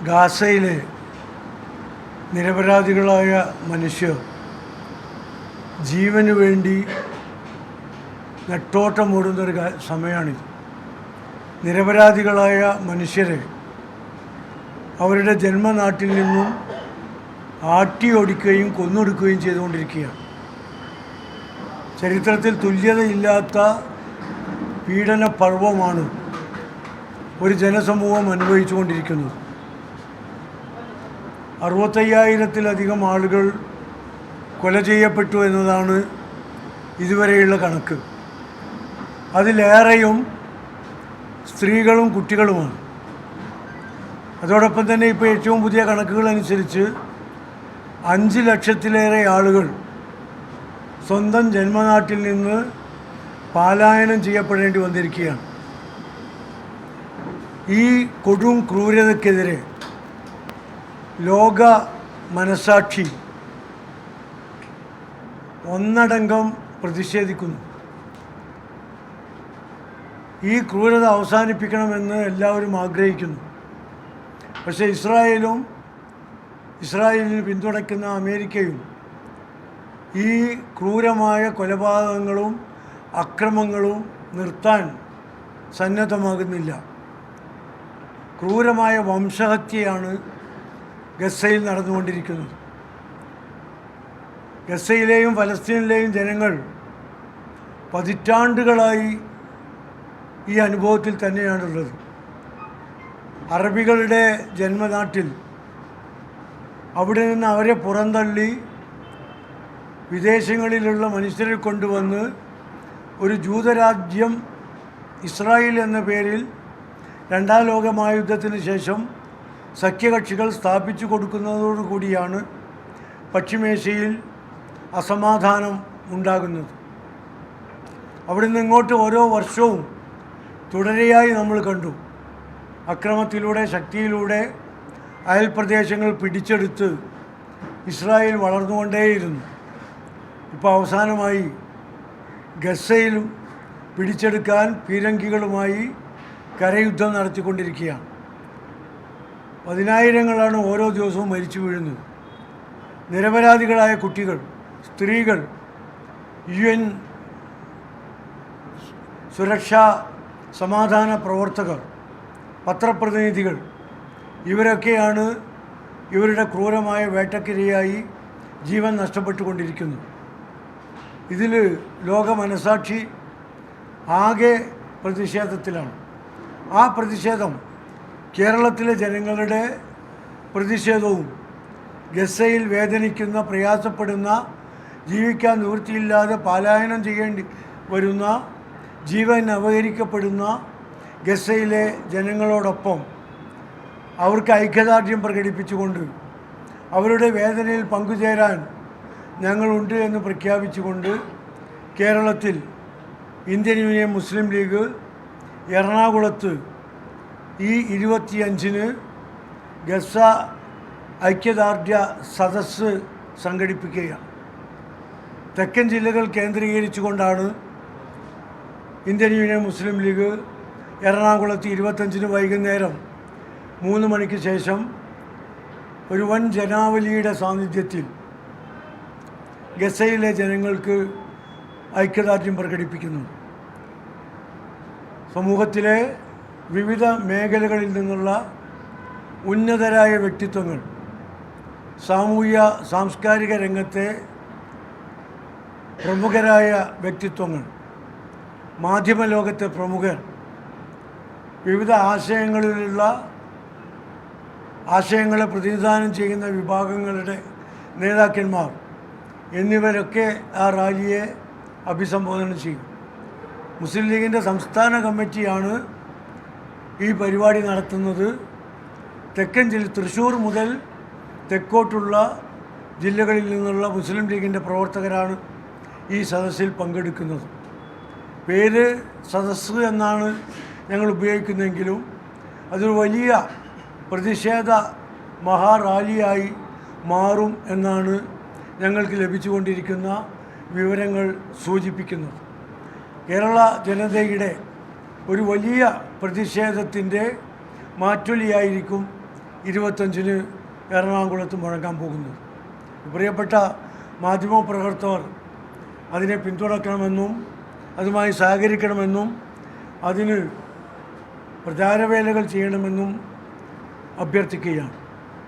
ഗാസയിലെ നിരപരാധികളായ മനുഷ്യർ ജീവന് വേണ്ടി നെട്ടോട്ടമോടുന്നൊരു സമയമാണിത്. നിരപരാധികളായ മനുഷ്യരെ അവരുടെ ജന്മനാട്ടിൽ നിന്നും ആട്ടിയോടിക്കുകയും കൊന്നൊടുക്കുകയും ചെയ്തുകൊണ്ടിരിക്കുകയാണ്. ചരിത്രത്തിൽ തുല്യതയില്ലാത്ത പീഡന പർവ്വമാണ് ഒരു ജനസമൂഹം അനുഭവിച്ചുകൊണ്ടിരിക്കുന്നത്. 65,000-ത്തിലധികം ആളുകൾ കൊല ചെയ്യപ്പെട്ടു എന്നതാണ് ഇതുവരെയുള്ള കണക്ക്. അതിലേറെയും സ്ത്രീകളും കുട്ടികളുമാണ്. അതോടൊപ്പം തന്നെ ഇപ്പോൾ ഏറ്റവും പുതിയ കണക്കുകൾ അനുസരിച്ച് 5 ലക്ഷത്തിലേറെ ആളുകൾ സ്വന്തം ജന്മനാട്ടിൽ നിന്ന് പലായനം ചെയ്യപ്പെടേണ്ടി വന്നിരിക്കുകയാണ്. ഈ കൊടും ക്രൂരതയ്ക്കെതിരെ ലോക മനസാക്ഷി ഒന്നടങ്കം പ്രതിഷേധിക്കുന്നു. ഈ ക്രൂരത അവസാനിപ്പിക്കണമെന്ന് എല്ലാവരും ആഗ്രഹിക്കുന്നു. പക്ഷേ ഇസ്രായേലിന് പിന്തുണയ്ക്കുന്ന അമേരിക്കയും ഈ ക്രൂരമായ കൊലപാതകങ്ങളും അക്രമങ്ങളും നിർത്താൻ സന്നദ്ധമാകുന്നില്ല. ക്രൂരമായ വംശഹത്യയാണ് ഗസയിൽ നടന്നുകൊണ്ടിരിക്കുന്നത്. ഗസയിലെയും ഫലസ്തീനിലെയും ജനങ്ങൾ പതിറ്റാണ്ടുകളായി ഈ അനുഭവത്തിൽ തന്നെയാണുള്ളത്. അറബികളുടെ ജന്മനാട്ടിൽ അവിടെ നിന്ന് അവരെ പുറന്തള്ളി വിദേശങ്ങളിലുള്ള മനുഷ്യരെ കൊണ്ടുവന്ന് ഒരു ജൂതരാജ്യം ഇസ്രായേൽ എന്ന പേരിൽ രണ്ടാം ലോക മഹായുദ്ധത്തിന് ശേഷം സഖ്യകക്ഷികൾ സ്ഥാപിച്ചു കൊടുക്കുന്നതോടുകൂടിയാണ് പശ്ചിമേഷ്യയിൽ അസമാധാനം ഉണ്ടാകുന്നത്. അവിടെ നിന്ന് ഇങ്ങോട്ട് ഓരോ വർഷവും തുടരെയായി നമ്മൾ കണ്ടു. അക്രമത്തിലൂടെ ശക്തിയിലൂടെ അയൽപ്രദേശങ്ങൾ പിടിച്ചെടുത്ത് ഇസ്രായേൽ വളർന്നുകൊണ്ടേയിരുന്നു. ഇപ്പോൾ അവസാനമായി ഗസയിലും പിടിച്ചെടുക്കാൻ പീരങ്കികളുമായി കരയുദ്ധം നടത്തിക്കൊണ്ടിരിക്കുകയാണ്. 10,000-ങ്ങളാണ് ഓരോ ദിവസവും മരിച്ചു വീഴുന്നത്. നിരപരാധികളായ കുട്ടികൾ, സ്ത്രീകൾ, UN സുരക്ഷാ സമാധാന പ്രവർത്തകർ, പത്രപ്രതിനിധികൾ ഇവരൊക്കെയാണ് ഇവരുടെ ക്രൂരമായ വേട്ടക്കിരയായി ജീവൻ നഷ്ടപ്പെട്ടുകൊണ്ടിരിക്കുന്നത്. ഇതിൽ ലോക മനസാക്ഷി ആകെ പ്രതിഷേധത്തിലാണ്. ആ പ്രതിഷേധം കേരളത്തിലെ ജനങ്ങളുടെ പ്രതിഷേധവും ഗസയിൽ വേദനിക്കുന്ന, പ്രയാസപ്പെടുന്ന, ജീവിക്കാൻ നിവൃത്തിയില്ലാതെ പലായനം ചെയ്യേണ്ടി വരുന്ന, ജീവൻ അപഹരിക്കപ്പെടുന്ന ഗസയിലെ ജനങ്ങളോടൊപ്പം അവർക്ക് ഐക്യദാർഢ്യം പ്രകടിപ്പിച്ചുകൊണ്ട് അവരുടെ വേദനയിൽ പങ്കുചേരാൻ ഞങ്ങളുണ്ട് എന്ന് പ്രഖ്യാപിച്ചുകൊണ്ട് കേരളത്തിൽ ഇന്ത്യൻ യൂണിയൻ മുസ്ലിം ലീഗ് എറണാകുളത്ത് ഈ 25-ന് ഗസ ഐക്യദാർഢ്യ സദസ്സ് സംഘടിപ്പിക്കുകയാണ്. തെക്കൻ ജില്ലകൾ കേന്ദ്രീകരിച്ചുകൊണ്ടാണ് ഇന്ത്യൻ യൂണിയൻ മുസ്ലിം ലീഗ് എറണാകുളത്ത് 25-ന് വൈകുന്നേരം 3 മണിക്ക് ശേഷം ഒരു വൻ ജനാവലിയുടെ സാന്നിധ്യത്തിൽ ഗസയിലെ ജനങ്ങൾക്ക് ഐക്യദാർഢ്യം പ്രകടിപ്പിക്കുന്നു. സമൂഹത്തിലെ വിവിധ മേഖലകളിൽ നിന്നുള്ള ഉന്നതരായ വ്യക്തിത്വങ്ങൾ, സാമൂഹ്യ സാംസ്കാരിക രംഗത്തെ പ്രമുഖരായ വ്യക്തിത്വങ്ങൾ, മാധ്യമലോകത്തെ പ്രമുഖർ, വിവിധ ആശയങ്ങളെ പ്രതിനിധാനം ചെയ്യുന്ന വിഭാഗങ്ങളുടെ നേതാക്കന്മാർ എന്നിവരൊക്കെ ആ റാലിയെ അഭിസംബോധന ചെയ്യും. മുസ്ലിം ലീഗിൻ്റെ സംസ്ഥാന കമ്മിറ്റിയാണ് ഈ പരിപാടി നടത്തുന്നത്. തെക്കൻ തൃശ്ശൂർ മുതൽ തെക്കോട്ടുള്ള ജില്ലകളിൽ നിന്നുള്ള മുസ്ലിം ലീഗിൻ്റെ പ്രവർത്തകരാണ് ഈ സദസ്സിൽ പങ്കെടുക്കുന്നത്. പേര് സദസ്സ് എന്നാണ് ഞങ്ങൾ ഉപയോഗിക്കുന്നതെങ്കിലും അതൊരു വലിയ പ്രതിഷേധ മഹാറാലിയായി മാറും എന്നാണ് ഞങ്ങൾക്ക് ലഭിച്ചുകൊണ്ടിരിക്കുന്ന വിവരങ്ങൾ സൂചിപ്പിക്കുന്നത്. കേരള ജനതയുടെ ഒരു വലിയ പ്രതിഷേധത്തിൻ്റെ മാറ്റൊലിയായിരിക്കും 25-ന് എറണാകുളത്ത് മുഴങ്ങാൻ പോകുന്നത്. പ്രിയപ്പെട്ട മാധ്യമപ്രവർത്തകർ അതിനെ പിന്തുണക്കണമെന്നും അതുമായി സഹകരിക്കണമെന്നും അതിന് പ്രചാരവേലകൾ ചെയ്യണമെന്നും അഭ്യർത്ഥിക്കുകയാണ്.